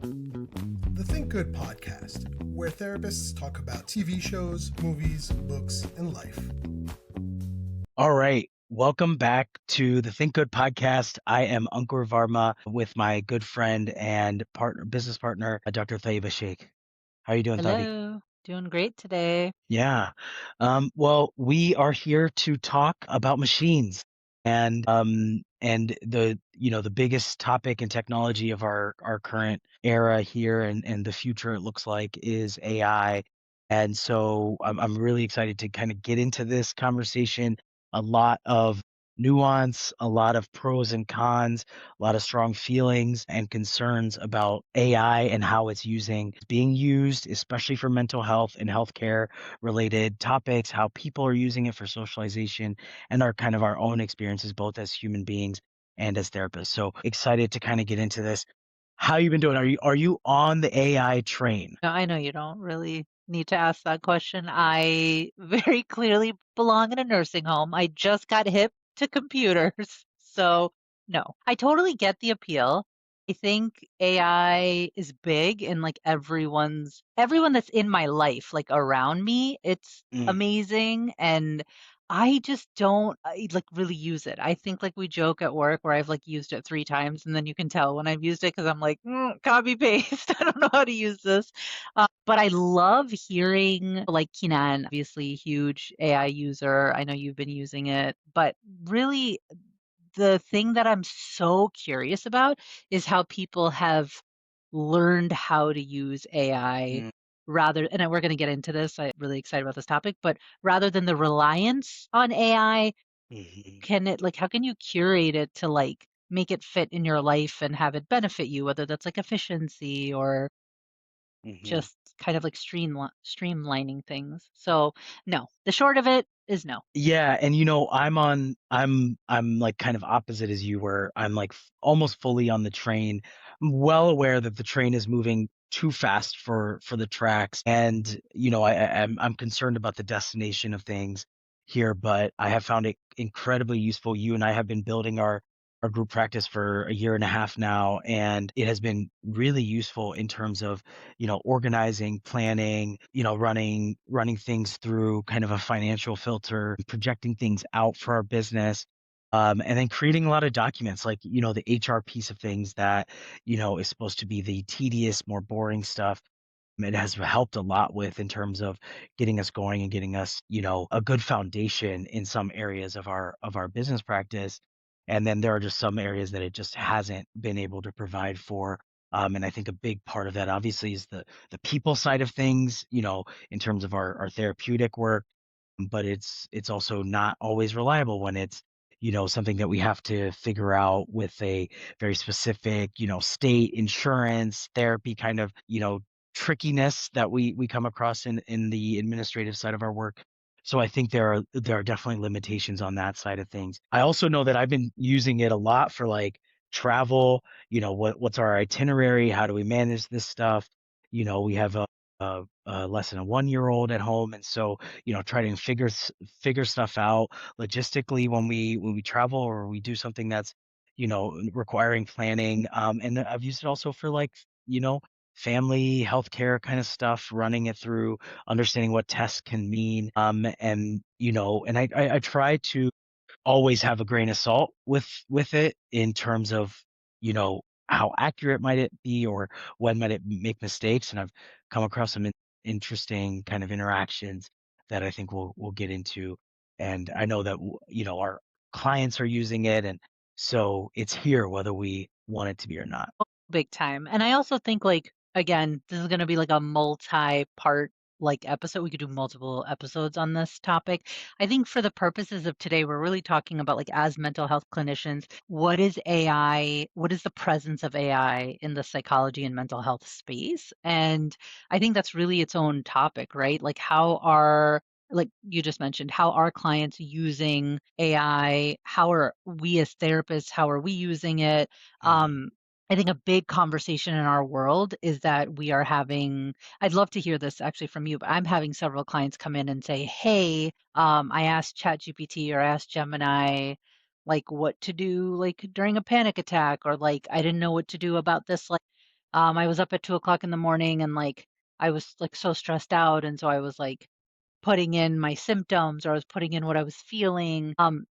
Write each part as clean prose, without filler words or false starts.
The Think Good podcast, where therapists talk about TV shows, movies, books, and life. All right. Welcome back to the Think Good podcast. I am Ankur Varma with my good friend and business partner, Dr. Tayeba Shaikh. How are you doing, Tadi? Hello, doing great today. Yeah. Well, we are here to talk about machines and the biggest topic in technology of our current era here and the future it looks like is AI. And so I'm really excited to kind of get into this conversation. A lot of nuance, a lot of pros and cons, a lot of strong feelings and concerns about AI and how it's being used, especially for mental health and healthcare related topics, how people are using it for socialization, and our own experiences, both as human beings and as therapists. So excited to kind of get into this. How you been doing? Are you on the AI train? Now, I know you don't really need to ask that question. I very clearly belong in a nursing home. I just got hip to computers. So, no, I totally get the appeal. I think AI is big and like everyone that's in my life, like around me, it's Mm, amazing. And I just don't like really use it. I think like we joke at work where I've like used it 3 times and then you can tell when I've used it because I'm like, copy paste. I don't know how to use this. But I love hearing like Kinan, obviously huge AI user. I know you've been using it, but really the thing that I'm so curious about is how people have learned how to use AI mm, and we're going to get into this. I'm really excited about this topic, but rather than the reliance on AI, mhm, how can you curate it to like make it fit in your life and have it benefit you, whether that's like efficiency or mhm. just kind of like streamlining things. So, no, the short of it is no. Yeah, and I'm like kind of opposite as you were. I'm like almost fully on the train. I'm well aware that the train is moving too fast for the tracks, and I'm concerned about the destination of things here, but I have found it incredibly useful. You and I have been building our group practice for a year and a half now, and it has been really useful in terms of organizing, planning, running things through kind of a financial filter, projecting things out for our business. And then creating a lot of documents like, the HR piece of things that, is supposed to be the tedious, more boring stuff. It has helped a lot with in terms of getting us going and getting us, a good foundation in some areas of our business practice. And then there are just some areas that it just hasn't been able to provide for. And I think a big part of that obviously is the people side of things, in terms of our therapeutic work, but it's also not always reliable when it's something that we have to figure out with a very specific state insurance therapy kind of trickiness that we come across in the administrative side of our work. So I think there are definitely limitations on that side of things. I also know that I've been using it a lot for like travel. What's our itinerary, how do we manage this stuff. We have a less than a 1-year-old at home, and so try to figure stuff out logistically when we travel or we do something that's requiring planning. And I've used it also for like family healthcare kind of stuff, running it through, understanding what tests can mean. And I try to always have a grain of salt with it in terms of how accurate might it be or when might it make mistakes. And I've come across some interesting kind of interactions that I think we'll get into. And I know that our clients are using it, and so it's here whether we want it to be or not. Big time. And I also think like again, this is going to be like a multi-part like episode. We could do multiple episodes on this topic. I think for the purposes of today, we're really talking about like as mental health clinicians, what is AI? What is the presence of AI in the psychology and mental health space? And I think that's really its own topic, right? Like like you just mentioned, how are clients using AI? How are we as therapists, how are we using it? Mhm. Um, I think a big conversation in our world is that we are having, I'd love to hear this actually from you, but I'm having several clients come in and say, hey, I asked ChatGPT or I asked Gemini, like what to do like during a panic attack, or like I didn't know what to do about this. Like I was up at 2 o'clock in the morning and like I was like so stressed out. And so I was like putting in my symptoms or I was putting in what I was feeling.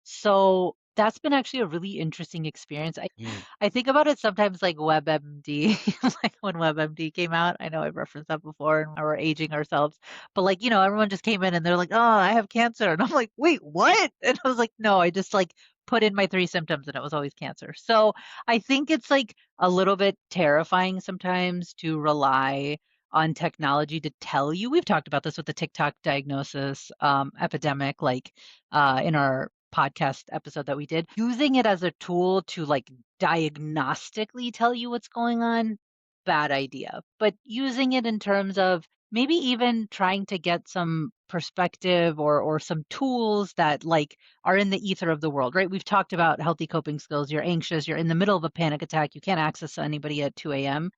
So that's been actually a really interesting experience. Mm. I think about it sometimes like WebMD, like when WebMD came out. I know I've referenced that before and we're aging ourselves, but like, everyone just came in and they're like, oh, I have cancer. And I'm like, wait, what? And I was like, no, I just like put in my 3 symptoms and it was always cancer. So I think it's like a little bit terrifying sometimes to rely on technology to tell you. We've talked about this with the TikTok diagnosis epidemic, like in our podcast episode that we did. Using it as a tool to like diagnostically tell you what's going on, bad idea. But using it in terms of maybe even trying to get some perspective or some tools that like are in the ether of the world, right? We've talked about healthy coping skills. You're anxious, you're in the middle of a panic attack, you can't access anybody at 2 a.m.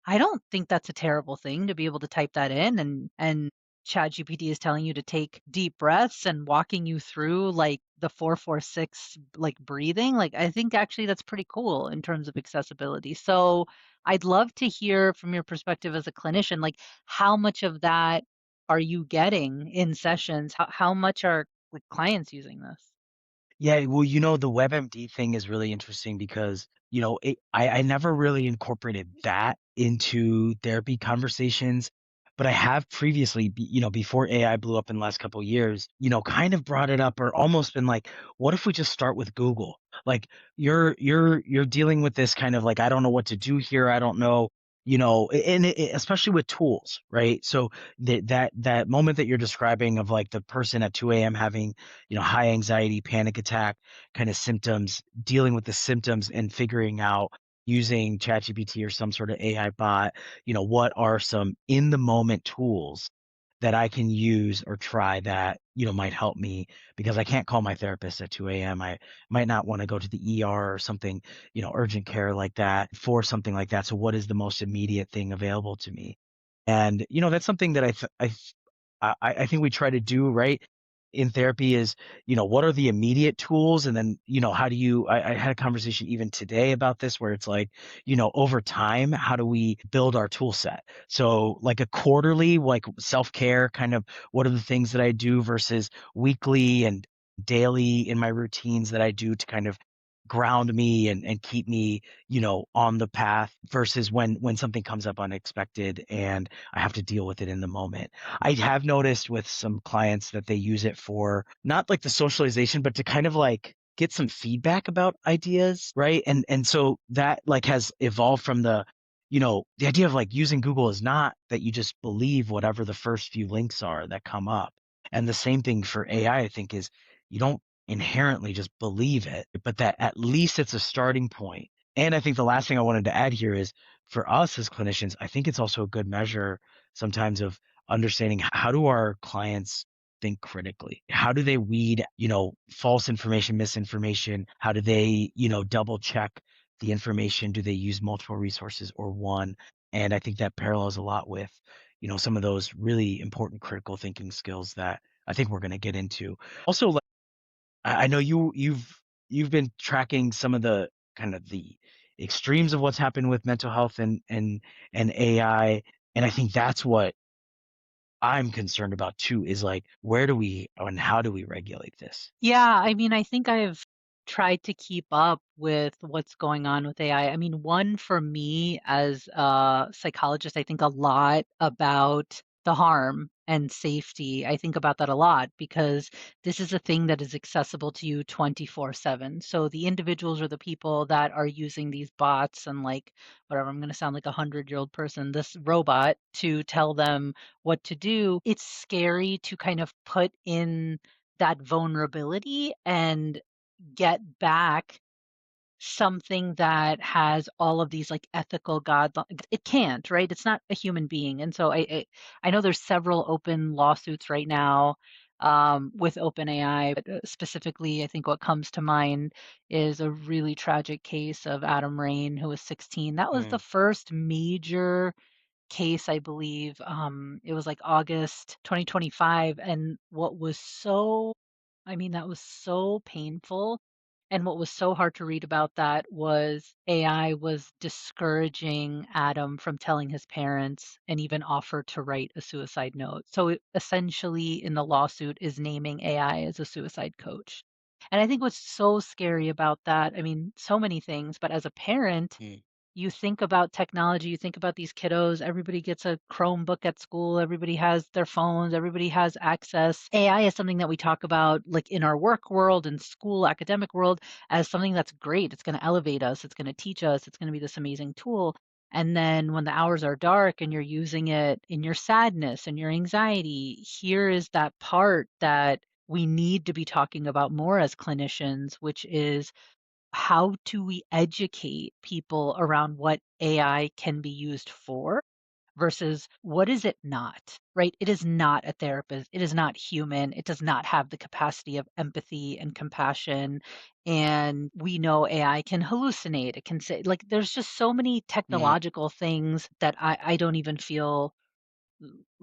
I don't think that's a terrible thing to be able to type that in and ChatGPT is telling you to take deep breaths and walking you through like the 4-4-6 like breathing. Like I think actually that's pretty cool in terms of accessibility. So I'd love to hear from your perspective as a clinician, like how much of that are you getting in sessions? How much are like clients using this? Yeah, well, the WebMD thing is really interesting because, I never really incorporated that into therapy conversations, but I have previously, before AI blew up in the last couple of years, kind of brought it up or almost been like, what if we just start with Google? Like you're dealing with this kind of like, I don't know what to do here. I don't know, and especially with tools, right? So that moment that you're describing of like the person at 2 a.m. having high anxiety, panic attack kind of symptoms, dealing with the symptoms and figuring out using ChatGPT or some sort of AI bot, what are some in the moment tools that I can use or try that, might help me because I can't call my therapist at 2 a.m. I might not want to go to the ER or something, urgent care like that for something like that. So what is the most immediate thing available to me? And, that's something that I think we try to do right in therapy is, what are the immediate tools? And then, how do I had a conversation even today about this where it's like, over time, how do we build our tool set? So like a quarterly, like self-care kind of what are the things that I do versus weekly and daily in my routines that I do to kind of ground me and keep me, on the path versus when something comes up unexpected and I have to deal with it in the moment. I have noticed with some clients that they use it for not like the socialization, but to kind of like get some feedback about ideas, right? And so that like has evolved from the idea of like using Google is not that you just believe whatever the first few links are that come up. And the same thing for AI, I think, is you don't inherently just believe it, but that at least it's a starting point. And I think the last thing I wanted to add here is for us as clinicians, I think it's also a good measure sometimes of understanding how do our clients think critically? How do they weed, false information, misinformation? How do they, double check the information? Do they use multiple resources or one? And I think that parallels a lot with, some of those really important critical thinking skills that I think we're going to get into. Also, like, I know you've been tracking some of the kind of the extremes of what's happened with mental health and AI, and I think that's what I'm concerned about too is like, where do we and how do we regulate this? Yeah, I mean, I think I've tried to keep up with what's going on with AI. I mean, one for me as a psychologist, I think a lot about the harm and safety. I think about that a lot because this is a thing that is accessible to you 24/7. So the individuals or the people that are using these bots and like whatever, I'm going to sound like a 100-year-old person, this robot to tell them what to do, it's scary to kind of put in that vulnerability and get back something that has all of these like ethical it can't, right? It's not a human being. And so I know there's several open lawsuits right now with OpenAI, but specifically I think what comes to mind is a really tragic case of Adam Raine who was 16. That was the Mm, first major case, I believe. It was like August 2025. And what was so, I mean, that was so painful And what was so hard to read about that was AI was discouraging Adam from telling his parents and even offered to write a suicide note. So it essentially, in the lawsuit, is naming AI as a suicide coach. And I think what's so scary about that, I mean, so many things, but as a parent, Mm, you think about technology, you think about these kiddos, everybody gets a Chromebook at school, everybody has their phones, everybody has access. AI is something that we talk about like in our work world and school academic world as something that's great. It's going to elevate us, it's going to teach us, it's going to be this amazing tool. And then when the hours are dark and you're using it in your sadness and your anxiety, here is that part that we need to be talking about more as clinicians, which is how do we educate people around what AI can be used for versus what is it not, right? It is not a therapist. It is not human. It does not have the capacity of empathy and compassion. And we know AI can hallucinate. It can say, like, there's just so many mm, technological things that I don't even feel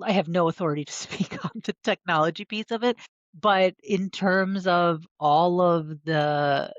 I have no authority to speak on the technology piece of it, but in terms of all of the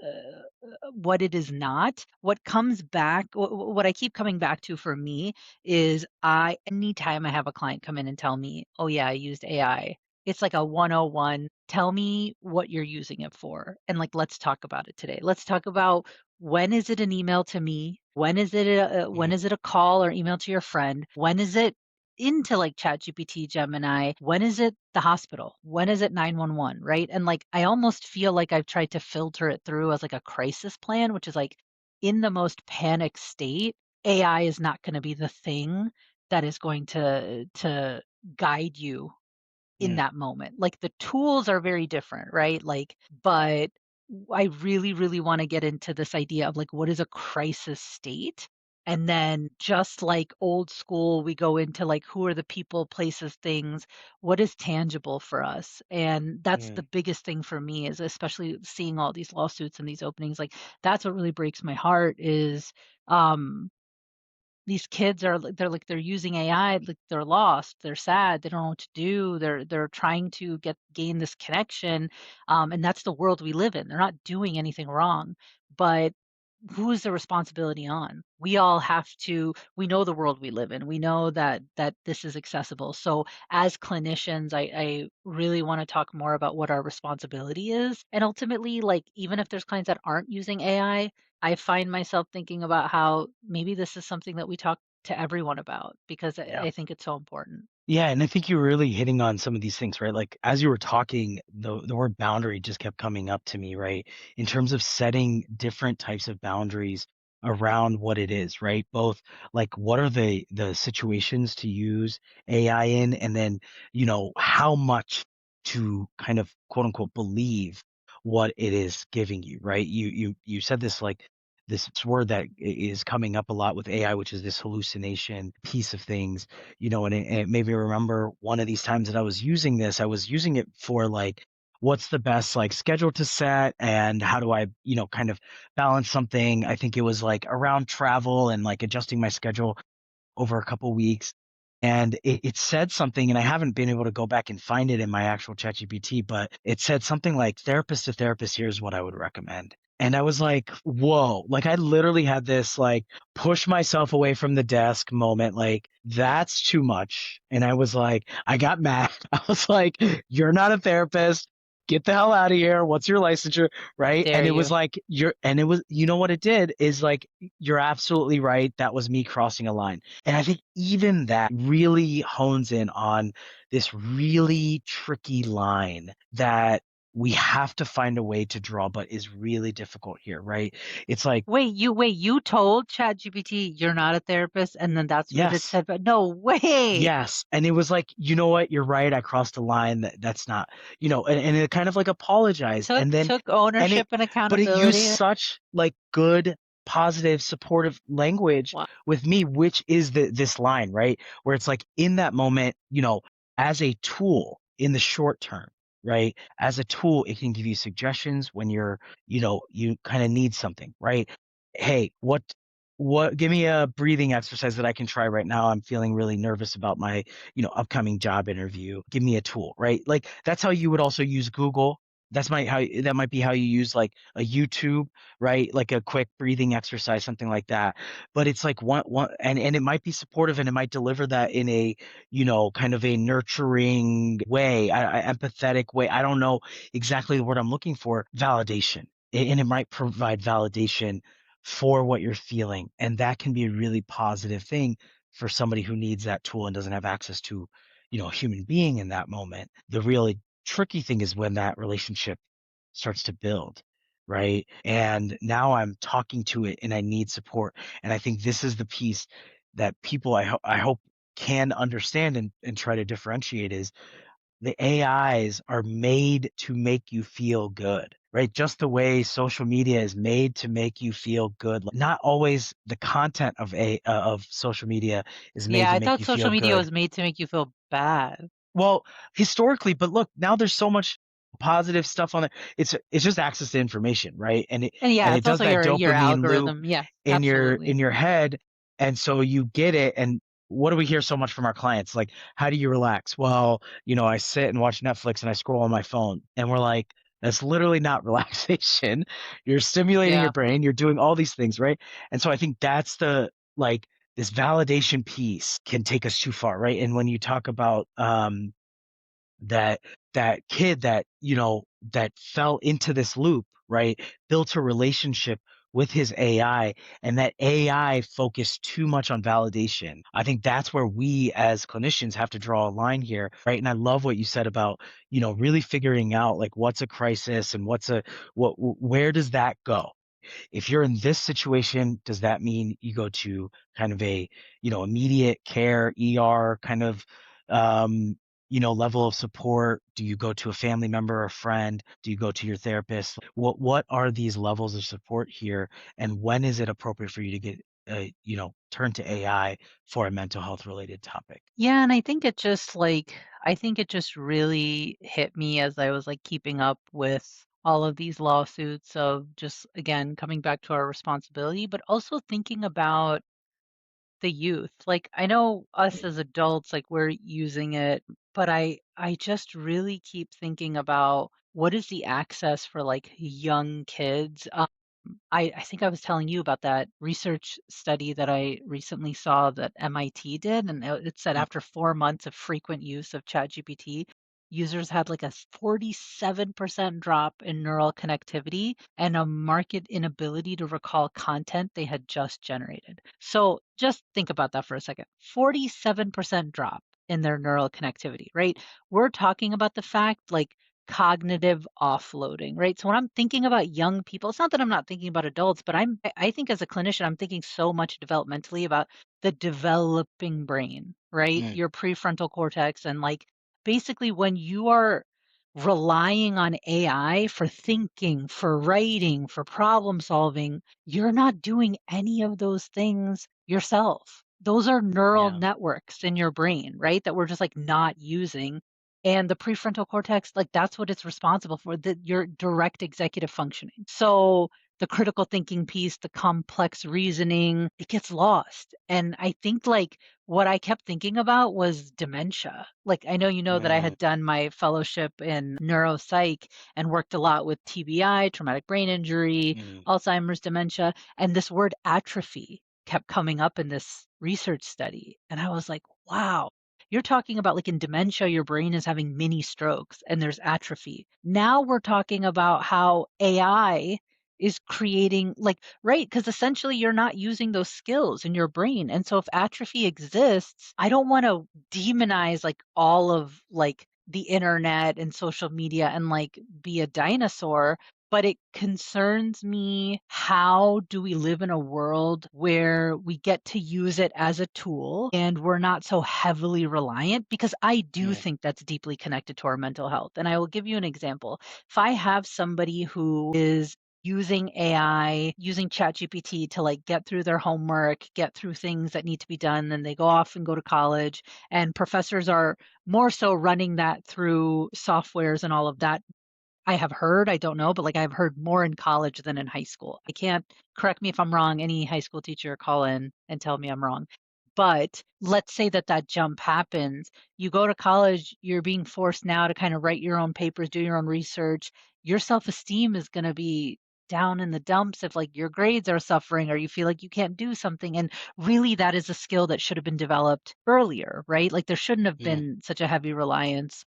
what it is not, what comes back, what I keep coming back to for me is anytime I have a client come in and tell me, oh yeah, I used AI, it's like a 101. Tell me what you're using it for. And like, let's talk about it today. Let's talk about when is it an email to me? When mm, is it a call or email to your friend? When is it into like ChatGPT, Gemini, when is it the hospital? When is it 911, right? And like I almost feel like I've tried to filter it through as like a crisis plan, which is like in the most panic state, AI is not going to be the thing that is going to guide you in mm, that moment. Like the tools are very different, right? Like, but I really, really want to get into this idea of like, what is a crisis state? And then just like old school, we go into like, who are the people, places, things, what is tangible for us? And that's the mm. biggest thing for me is especially seeing all these lawsuits and these openings. Like that's what really breaks my heart is, um, these kids are they're using AI, like they're lost, they're sad, they don't know what to do, they're trying to gain this connection, and that's the world we live in. They're not doing anything wrong, but who's the responsibility on? We all have to. We know the world we live in. We know that this is accessible. So as clinicians, I really want to talk more about what our responsibility is, and ultimately, like even if there's clients that aren't using AI, I find myself thinking about how maybe this is something that we talk to everyone about because Yeah. I think it's so important. Yeah, and I think you were really hitting on some of these things, right? Like as you were talking, the word boundary just kept coming up to me, right? In terms of setting different types of boundaries around what it is, right? Both like what are the situations to use AI in, and then, how much to kind of quote unquote believe what it is giving you, right? You said this like this word that is coming up a lot with AI, which is this hallucination piece of things, and it made me remember one of these times that I was using this. I was using it for like, what's the best like schedule to set, and how do I, kind of balance something. I think it was like around travel and like adjusting my schedule over a couple weeks. And it said something, and I haven't been able to go back and find it in my actual ChatGPT, but it said something like, therapist to therapist, here's what I would recommend. And I was like, whoa, like I literally had this like push myself away from the desk moment. Like, that's too much. And I was like, I got mad. I was like, you're not a therapist. Get the hell out of here. What's your licensure? Right. Dare And it you? was like, and it was, what it did is like, you're absolutely right. That was me crossing a line. And I think even that really hones in on this really tricky line that we have to find a way to draw, but is really difficult here, right? It's like, Wait, you told ChatGPT you're not a therapist, and then that's what it yes, said, but no way. yes. And it was like, you know what? You're right. I crossed a line. That's not, and it kind of like apologized. Took And then, took and it, ownership and but it used accountability. such like good, positive, supportive language Wow. with me, which is this line, right? Where it's like in that moment, as a tool in the short term, right? As a tool, it can give you suggestions when you kind of need something, right? Hey, give me a breathing exercise that I can try right now. I'm feeling really nervous about my, upcoming job interview. Give me a tool, right? Like that's how you would also use Google. that might be how you use like a YouTube, right? Like a quick breathing exercise, something like that. But it's like one and it might be supportive and it might deliver that in a, kind of a nurturing way, empathetic way. I don't know exactly the word I'm looking for, validation. And it might provide validation for what you're feeling. And that can be a really positive thing for somebody who needs that tool and doesn't have access to, a human being in that moment. The really tricky thing is when that relationship starts to build, right? And now I'm talking to it and I need support. And I think this is the piece that people I hope can understand and try to differentiate is the AIs are made to make you feel good, right? Just the way social media is made to make you feel good. Not always the content of social media is made Yeah, to I make thought you social feel media good. was made to make you feel bad. Well, historically, but look, now there's so much positive stuff on it. It's just access to information, right? And And yeah, it it's does also that your dopamine loop algorithm. Yeah, in absolutely. your head, and so you get it. And what do we hear so much from our clients? Like, how do you relax? Well, I sit and watch Netflix and I scroll on my phone, and we're like, that's literally not relaxation. You're stimulating your Yeah. brain. You're doing all these things, right? And so I think that's the like this validation piece can take us too far, right? And when you talk about that kid that that fell into this loop, right, built a relationship with his AI, and that AI focused too much on validation. I think that's where we as clinicians have to draw a line here, right? And I love what you said about really figuring out like what's a crisis and where does that go. If you're in this situation, does that mean you go to kind of a, immediate care, ER kind of, level of support? Do you go to a family member or friend? Do you go to your therapist? What are these levels of support here? And when is it appropriate for you to get, turn to AI for a mental health related topic? Yeah, and I think it just really hit me as I was like keeping up with all of these lawsuits of just again coming back to our responsibility, but also thinking about the youth. Like I know us as adults, like we're using it, but I just really keep thinking about what is the access for like young kids. I think I was telling you about that research study that I recently saw that MIT did, and it said Mm, after 4 months of frequent use of ChatGPT, users had like a 47% drop in neural connectivity and a marked inability to recall content they had just generated. So just think about that for a second. 47% drop in their neural connectivity, right? We're talking about the fact like cognitive offloading, right? So when I'm thinking about young people, it's not that I'm not thinking about adults, but I think as a clinician, I'm thinking so much developmentally about the developing brain, right? mm, Your prefrontal cortex and like basically when you are relying on AI for thinking, for writing, for problem solving, you're not doing any of those things yourself. Those are neural yeah. networks in your brain, right? That we're just like not using and the prefrontal cortex, like that's what it's responsible for, your direct executive functioning. So the critical thinking piece, the complex reasoning, it gets lost. And I think like what I kept thinking about was dementia. Like I know you know that I Mm, had done my fellowship in neuropsych and worked a lot with TBI, traumatic brain injury, mm, Alzheimer's, dementia, and this word atrophy kept coming up in this research study. And I was like, wow, you're talking about like in dementia, your brain is having mini strokes and there's atrophy. Now we're talking about how AI is creating like, right? Because essentially you're not using those skills in your brain. And so if atrophy exists, I don't want to demonize like all of like the internet and social media and like be a dinosaur, but it concerns me, how do we live in a world where we get to use it as a tool and we're not so heavily reliant? Because I do mm, think that's deeply connected to our mental health. And I will give you an example. If I have somebody who is using AI, using ChatGPT to like get through their homework, get through things that need to be done, then they go off and go to college, and professors are more so running that through softwares and all of that. I have heard, I don't know, but like I've heard more in college than in high school. I can't, correct me if I'm wrong. Any high school teacher call in and tell me I'm wrong. But let's say that jump happens. You go to college, you're being forced now to kind of write your own papers, do your own research. Your self-esteem is going to be down in the dumps if like your grades are suffering or you feel like you can't do something. And really that is a skill that should have been developed earlier, right? Like there shouldn't have been such a heavy reliance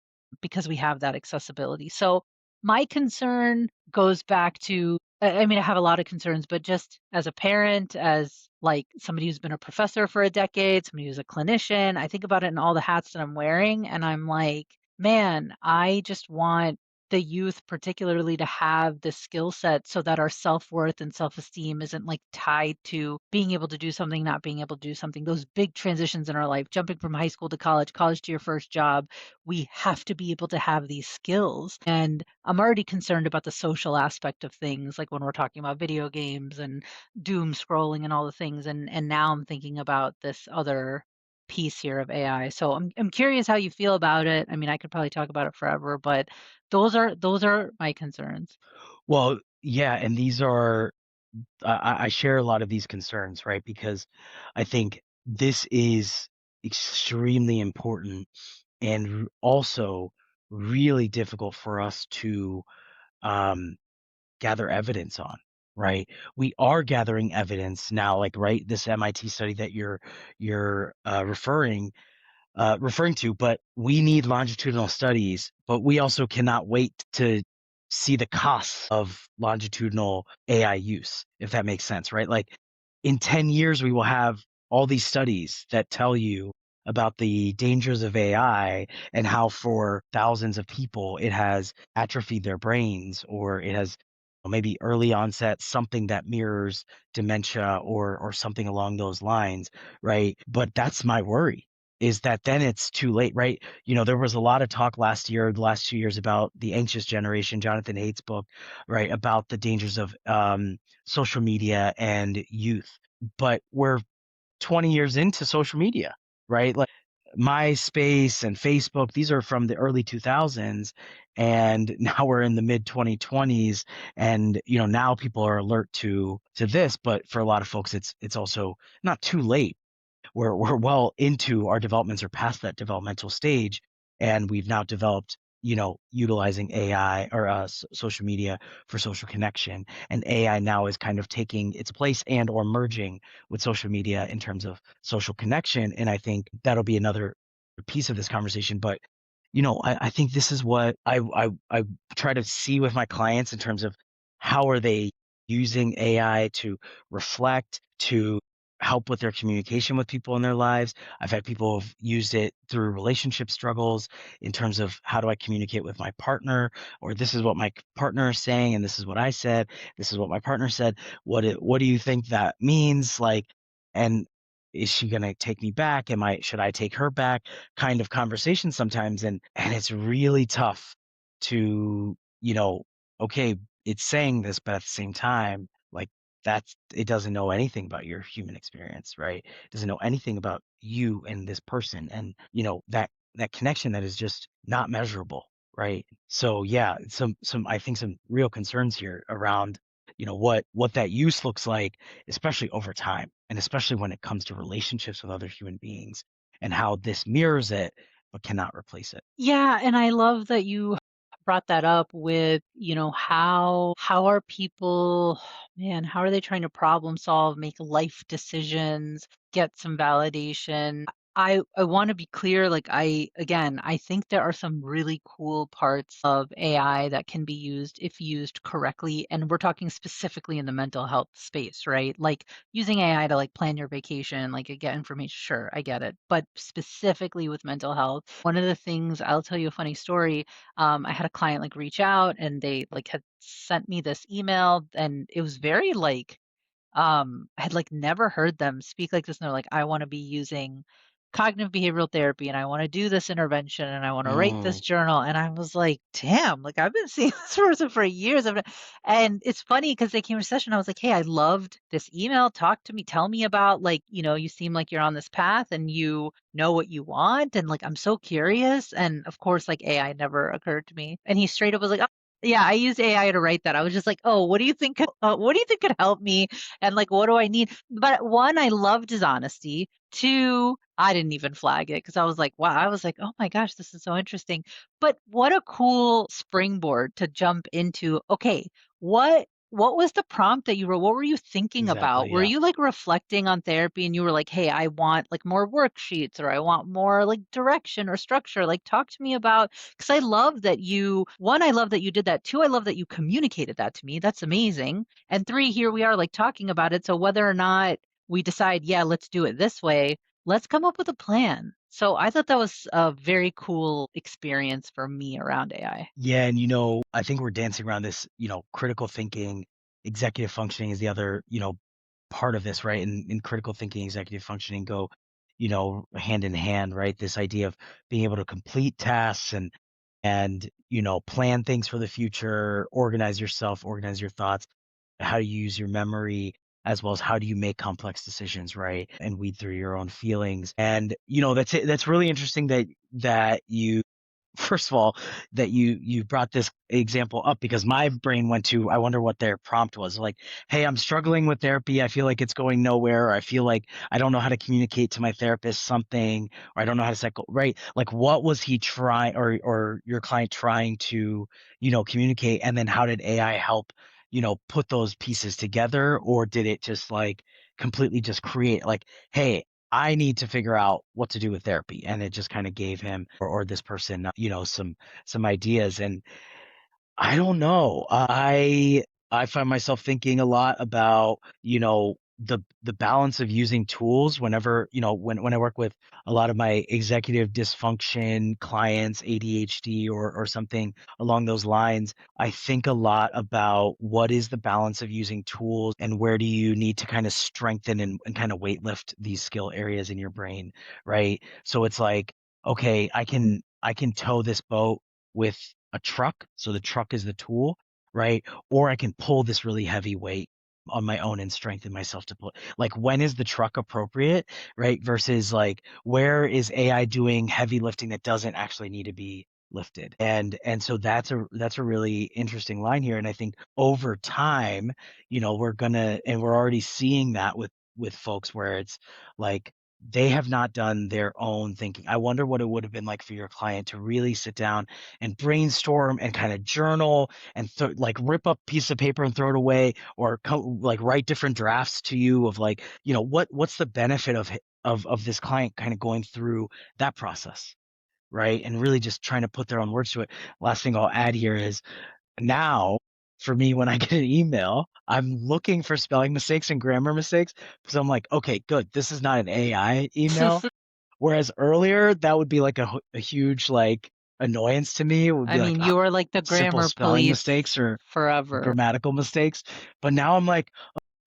because we have that accessibility. So my concern goes back to, I mean, I have a lot of concerns, but just as a parent, as like somebody who's been a professor for a decade, somebody who's a clinician, I think about it in all the hats that I'm wearing, and I'm like, man, I just want the youth particularly to have the skill set so that our self-worth and self-esteem isn't like tied to being able to do something, not being able to do something. Those big transitions in our life, jumping from high school to college, college to your first job, we have to be able to have these skills. And I'm already concerned about the social aspect of things, like when we're talking about video games and doom scrolling and all the things. And now I'm thinking about this other piece here of AI. So I'm curious how you feel about it. I mean, I could probably talk about it forever, but those are my concerns. Well, yeah, and these are I share a lot of these concerns, right? Because I think this is extremely important and also really difficult for us to um, gather evidence on, right? We are gathering evidence now, like right, this MIT study that you're referring to, but we need longitudinal studies, but we also cannot wait to see the costs of longitudinal AI use, if that makes sense, right? Like in 10 years, we will have all these studies that tell you about the dangers of AI and how for thousands of people it has atrophied their brains or it has maybe early onset something that mirrors dementia or something along those lines, right? But that's my worry is that then it's too late, right? There was a lot of talk last year, the last 2 years about the anxious generation, Jonathan Haidt's book, right, about the dangers of social media and youth. But we're 20 years into social media, right? Like MySpace and Facebook, these are from the early 2000s, and now we're in the mid 2020s, and now people are alert to this. But for a lot of folks, it's also not too late we're well into our developments or past that developmental stage, and we've now developed, utilizing AI or social media for social connection, and AI now is kind of taking its place and or merging with social media in terms of social connection, and I think that'll be another piece of this conversation. But I think this is what I try to see with my clients in terms of how are they using AI to reflect, to help with their communication with people in their lives. I've had people have used it through relationship struggles in terms of how do I communicate with my partner, or this is what my partner is saying, and this is what I said. This is what my partner said. What do you think that means? Like, and is she gonna take me back? Should I take her back? Kind of conversation sometimes, and it's really tough to, okay, it's saying this, but at the same time, like it doesn't know anything about your human experience, right? It doesn't know anything about you and this person, and that connection that is just not measurable, right? So yeah, some I think some real concerns here around what that use looks like, especially over time, and especially when it comes to relationships with other human beings, and how this mirrors it but cannot replace it. Yeah, and I love that you brought that up with, how are people, man, how are they trying to problem solve, make life decisions, get some validation? I want to be clear, like I think there are some really cool parts of AI that can be used if used correctly. And we're talking specifically in the mental health space, right? Like using AI to like plan your vacation, like get information, sure, I get it. But specifically with mental health, one of the things, I'll tell you a funny story. I had a client like reach out and they like had sent me this email and it was very like I had like never heard them speak like this, and they're like, I want to be using cognitive behavioral therapy and I want to do this intervention and I want to write this Mm, journal. And I was like, damn, like I've been seeing this person for years. And it's funny because they came to session. I was like, hey, I loved this email. Talk to me, tell me about like, you seem like you're on this path and you know what you want. And like, I'm so curious. And of course, like AI never occurred to me. And he straight up was like, Yeah, I used AI to write that. I was just like, oh, what do you think? What do you think could help me? And like, what do I need? But one, I loved his honesty. Two, I didn't even flag it because I was like, wow, I was like, oh my gosh, this is so interesting. But what a cool springboard to jump into. Okay, what was the prompt that you wrote? What were you thinking about? Exactly. Were Yeah. you like reflecting on therapy and you were like, hey, I want like more worksheets or I want more like direction or structure? Like, talk to me about, because I love that you, one, I love that you did that. Two, I love that you communicated that to me. That's amazing. And three, here we are like talking about it. So whether or not we decide, yeah, let's do it this way, let's come up with a plan. So I thought that was a very cool experience for me around AI. Yeah, and I think we're dancing around this, critical thinking, executive functioning is the other, part of this, right? And critical thinking, executive functioning go, hand in hand, right? This idea of being able to complete tasks and plan things for the future, organize yourself, organize your thoughts, how do you use your memory, as well as how do you make complex decisions, right? And weed through your own feelings. And that's it. That's really interesting that you first of all, that you brought this example up because my brain went to, I wonder what their prompt was. Like, hey, I'm struggling with therapy. I feel like it's going nowhere. Or I feel like I don't know how to communicate to my therapist something, or I don't know how to cycle, right? Like, what was he trying, or your client trying to, communicate? And then how did AI help, put those pieces together? Or did it just like completely just create like, hey, I need to figure out what to do with therapy. And it just kind of gave him or this person, some ideas. And I don't know. I find myself thinking a lot about, the balance of using tools whenever, when I work with a lot of my executive dysfunction clients, ADHD or something along those lines. I think a lot about what is the balance of using tools and where do you need to kind of strengthen and kind of weight lift these skill areas in your brain, right? So it's like, okay, I can tow this boat with a truck. So the truck is the tool, right? Or I can pull this really heavy weight on my own and strengthen myself to pull. Like, when is the truck appropriate, right? Versus like, where is AI doing heavy lifting that doesn't actually need to be lifted? And so that's a really interesting line here. And I think over time, we're already seeing that with folks where it's like they have not done their own thinking. I wonder what it would have been like for your client to really sit down and brainstorm and kind of journal and like rip up a piece of paper and throw it away, or like write different drafts to you of like, what's the benefit of this client kind of going through that process, right? And really just trying to put their own words to it. Last thing I'll add here is, now for me, when I get an email, I'm looking for spelling mistakes and grammar mistakes because I'm like, okay, good, this is not an AI email. Whereas earlier, that would be like a huge like annoyance to me. It would I be like, mean, you were like the simple grammar spelling police mistakes or forever. grammatical mistakes. But now I'm like,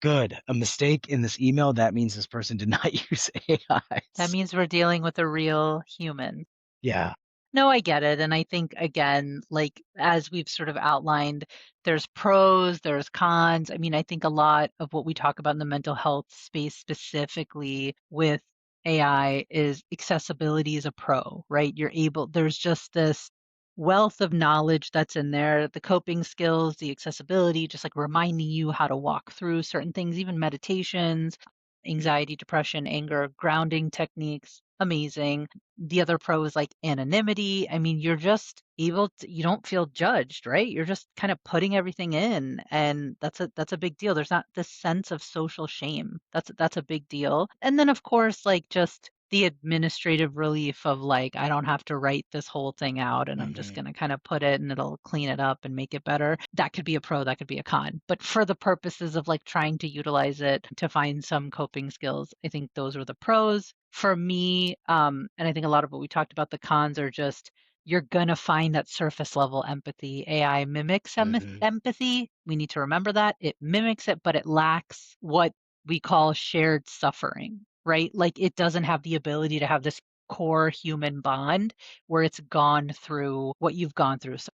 good, a mistake in this email, that means this person did not use That AIs. means we're dealing with a real human. Yeah. No, I get it. And I think, again, like as we've sort of outlined, there's pros, there's cons. I mean, I think a lot of what we talk about in the mental health space specifically with AI is accessibility is a pro, right? You're able, there's just this wealth of knowledge that's in there, the coping skills, the accessibility, just like reminding you how to walk through certain things, even meditations, anxiety, depression, anger, grounding techniques, amazing. The other pro is like anonymity. I mean, you're just able to, you don't feel judged, right? You're just kind of putting everything in, and that's a big deal. There's not this sense of social shame. That's a big deal. And then of course, like just the administrative relief of like I don't have to write this whole thing out and I'm just Hmm. going to kind of put it and it'll clean it up and make it better. That could be a pro, that could be a con. But for the purposes of like trying to utilize it to find some coping skills, I think those are the pros. For me, and I think a lot of what we talked about, the cons are just you're going to find that surface level empathy. AI mimics Hmm. empathy. We need to remember that. It mimics it, but it lacks what we call shared suffering, right? Like it doesn't have the ability to have this core human bond where it's gone through what you've gone through. So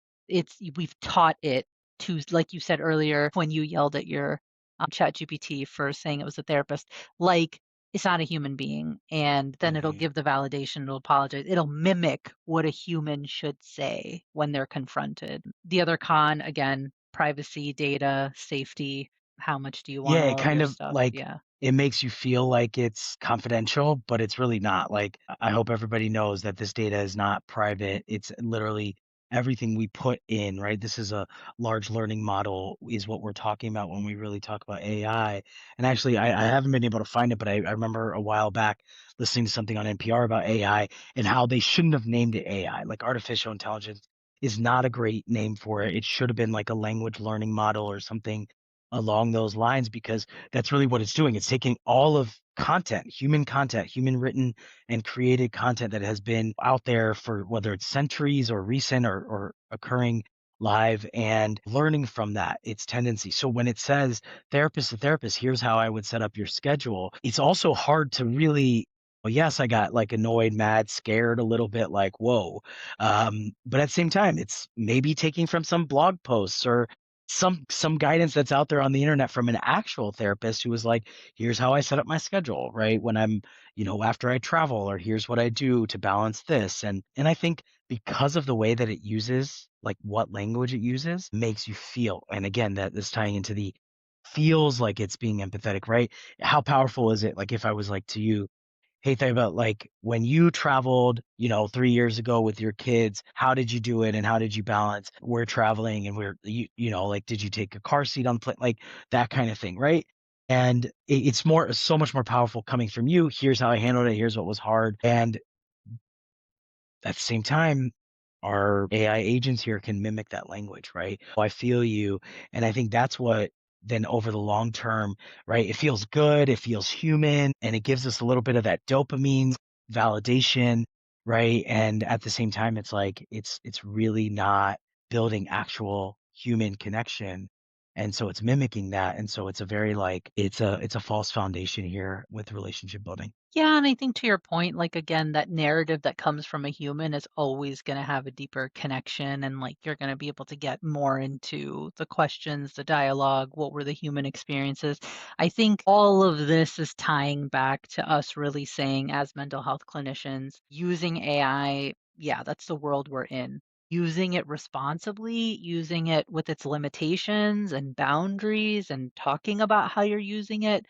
we've taught it to, like you said earlier, when you yelled at your chat GPT for saying it was a therapist, like it's not a human being, and then it'll Mhm. give the validation, it'll apologize, it'll mimic what a human should say when they're confronted. The other con, again, privacy, data, safety, how much do you want Yeah, it all of kind your of stuff? like Yeah. it makes you feel like it's confidential, but it's really not. Like, I hope everybody knows that this data is not private. It's literally everything we put in, right? This is a large learning model, is what we're talking about when we really talk about AI. And actually, I haven't been able to find it, but I remember a while back listening to something on NPR about AI and how they shouldn't have named it AI. Like, artificial intelligence is not a great name for it. It should have been like a language learning model or something along those lines, because that's really what it's doing. It's taking all of content, human written and created content that has been out there for whether it's centuries or recent or occurring live, and learning from that, its tendency. So when it says therapist to therapist, here's how I would set up your schedule, it's also hard to really, well, yes, I got like annoyed, mad, scared a little bit, like, whoa. But at the same time, it's maybe taking from some blog posts or some guidance that's out there on the internet from an actual therapist who was like, here's how I set up my schedule, right? When I'm, after I travel, or here's what I do to balance this. And I think because of the way that it uses, like what language it uses, makes you feel. And again, that is tying into the feels like it's being empathetic, right? How powerful is it? Like if I was like to you, hey, think about like when you traveled, 3 years ago with your kids, how did you do it? And how did you balance? We're traveling and like, did you take a car seat on the plane? Like that kind of thing, right? And it's so much more powerful coming from you. Here's how I handled it. Here's what was hard. And at the same time, our AI agents here can mimic that language, right? I feel you. And I think that's what then over the long term, right? It feels good, it feels human, and it gives us a little bit of that dopamine validation, right? And at the same time, it's like it's really not building actual human connection. And so it's mimicking that. And so it's a very like it's a false foundation here with relationship building. Yeah, and I think to your point, like again, that narrative that comes from a human is always going to have a deeper connection, and like you're going to be able to get more into the questions, the dialogue, what were the human experiences. I think all of this is tying back to us really saying, as mental health clinicians, using AI, yeah, that's the world we're in. Using it responsibly, using it with its limitations and boundaries, and talking about how you're using it,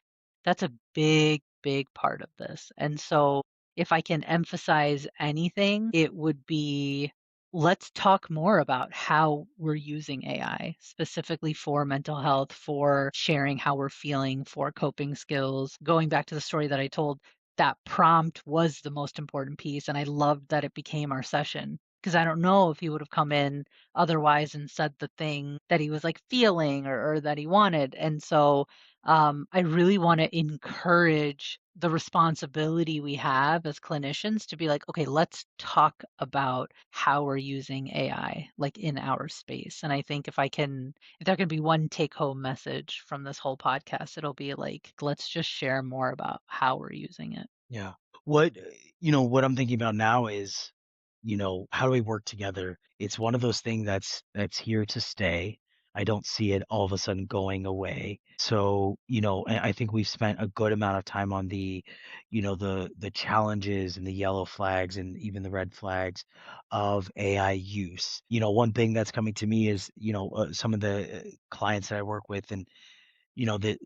that's a big part of this. And so if I can emphasize anything, it would be, let's talk more about how we're using AI specifically for mental health, for sharing how we're feeling, for coping skills. Going back to the story that I told, that prompt was the most important piece. And I loved that it became our session, because I don't know if he would have come in otherwise and said the thing that he was like feeling, or that he wanted. And so I really want to encourage the responsibility we have as clinicians to be like, okay, let's talk about how we're using AI like in our space. And I think if there can be one take home message from this whole podcast, it'll be like, let's just share more about how we're using it. Yeah. What what I'm thinking about now is, how do we work together? It's one of those things that's here to stay. I don't see it all of a sudden going away. So, I think we've spent a good amount of time on the challenges and the yellow flags and even the red flags of AI use. One thing that's coming to me is, some of the clients that I work with, and the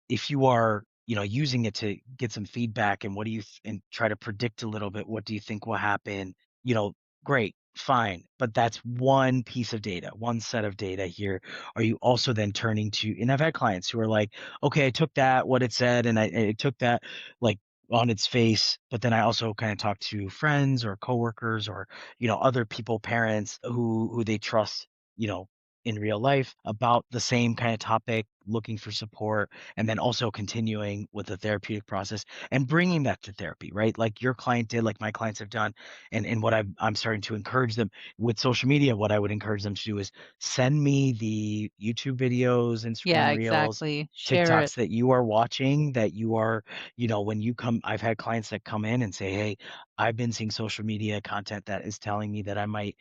if you are, using it to get some feedback and what do you and try to predict a little bit, what do you think will happen? You know, great, fine, but that's one piece of data, one set of data here. Are you also then turning to, and I've had clients who are like, okay, I took that, what it said, and I took that like on its face, but then I also kind of talk to friends or coworkers or, other people, parents who they trust, you know, in real life about the same kind of topic, looking for support, and then also continuing with the therapeutic process and bringing that to therapy, right? Like your client did, like my clients have done. And what I'm starting to encourage them with social media, what I would encourage them to do is send me the YouTube videos, Yeah, Instagram reels, exactly. Share it. TikToks that you are watching, that you are, when you come, I've had clients that come in and say, hey, I've been seeing social media content that is telling me that I might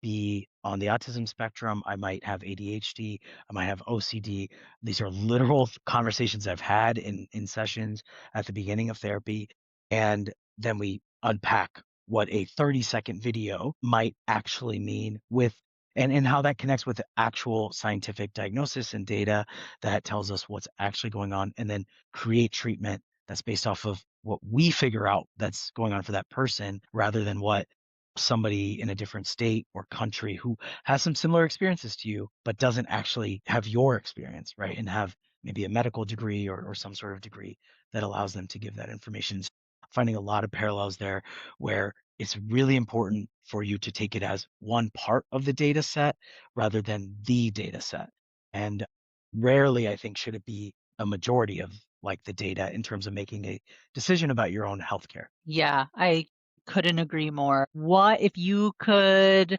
be on the autism spectrum. I might have ADHD. I might have OCD. These are literal conversations I've had in sessions at the beginning of therapy. And then we unpack what a 30-second video might actually mean with and how that connects with actual scientific diagnosis and data that tells us what's actually going on, and then create treatment that's based off of what we figure out that's going on for that person rather than what somebody in a different state or country who has some similar experiences to you but doesn't actually have your experience, right? And have maybe a medical degree or some sort of degree that allows them to give that information. Finding a lot of parallels there where it's really important for you to take it as one part of the data set rather than the data set. And rarely, I think, should it be a majority of like the data in terms of making a decision about your own healthcare. Yeah, I couldn't agree more. What if you could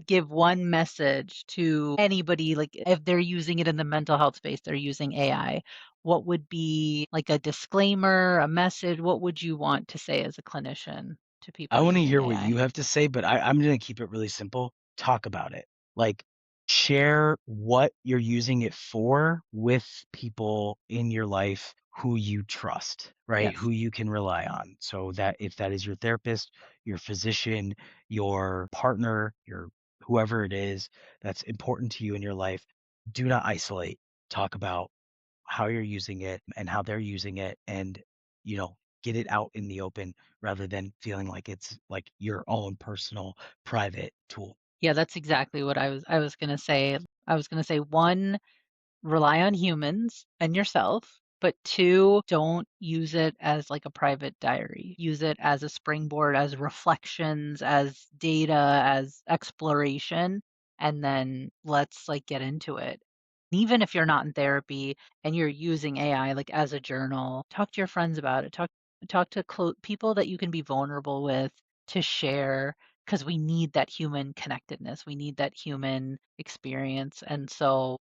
give one message to anybody, like if they're using it in the mental health space, they're using AI, what would be like a disclaimer, a message? What would you want to say as a clinician to I people want to using hear what AI? you have to say, but I'm going to keep it really simple. Talk about it. Like, share what you're using it for with people in your life who you trust, right? Yes. Who you can rely on. So that if that is your therapist, your physician, your partner, your whoever it is that's important to you in your life, do not isolate. Talk about how you're using it and how they're using it, and get it out in the open rather than feeling like it's like your own personal private tool. Yeah, that's exactly what I was gonna say. I was gonna say, one, rely on humans and yourself, but two, don't use it as like a private diary. Use it as a springboard, as reflections, as data, as exploration, and then let's like get into it. Even if you're not in therapy and you're using AI like as a journal, talk to your friends about it. Talk to people that you can be vulnerable with to share, because we need that human connectedness. We need that human experience. And so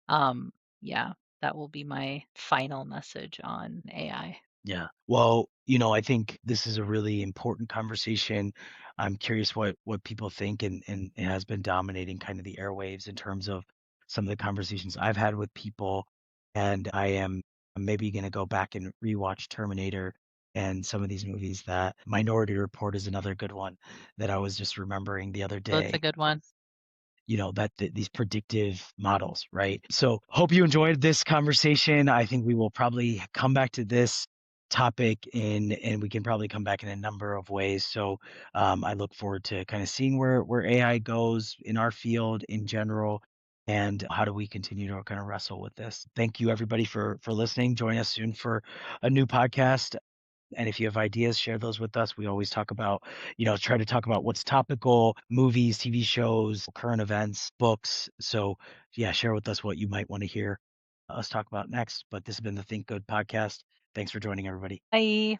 um, yeah, that will be my final message on AI. Yeah. Well, I think this is a really important conversation. I'm curious what people think, and it has been dominating kind of the airwaves in terms of some of the conversations I've had with people. And I'm maybe going to go back and rewatch Terminator and some of these movies. That Minority Report is another good one that I was just remembering the other That's a day. good one. These predictive models, right? So hope you enjoyed this conversation. I think we will probably come back to this topic and we can probably come back in a number of ways. So I look forward to kind of seeing where AI goes in our field in general, and how do we continue to kind of wrestle with this. Thank you everybody for listening. Join us soon for a new podcast. And if you have ideas, share those with us. We always talk about, try to talk about what's topical, movies, TV shows, current events, books. So yeah, share with us what you might want to hear us talk about next. But this has been the Think Good podcast. Thanks for joining, everybody. Bye.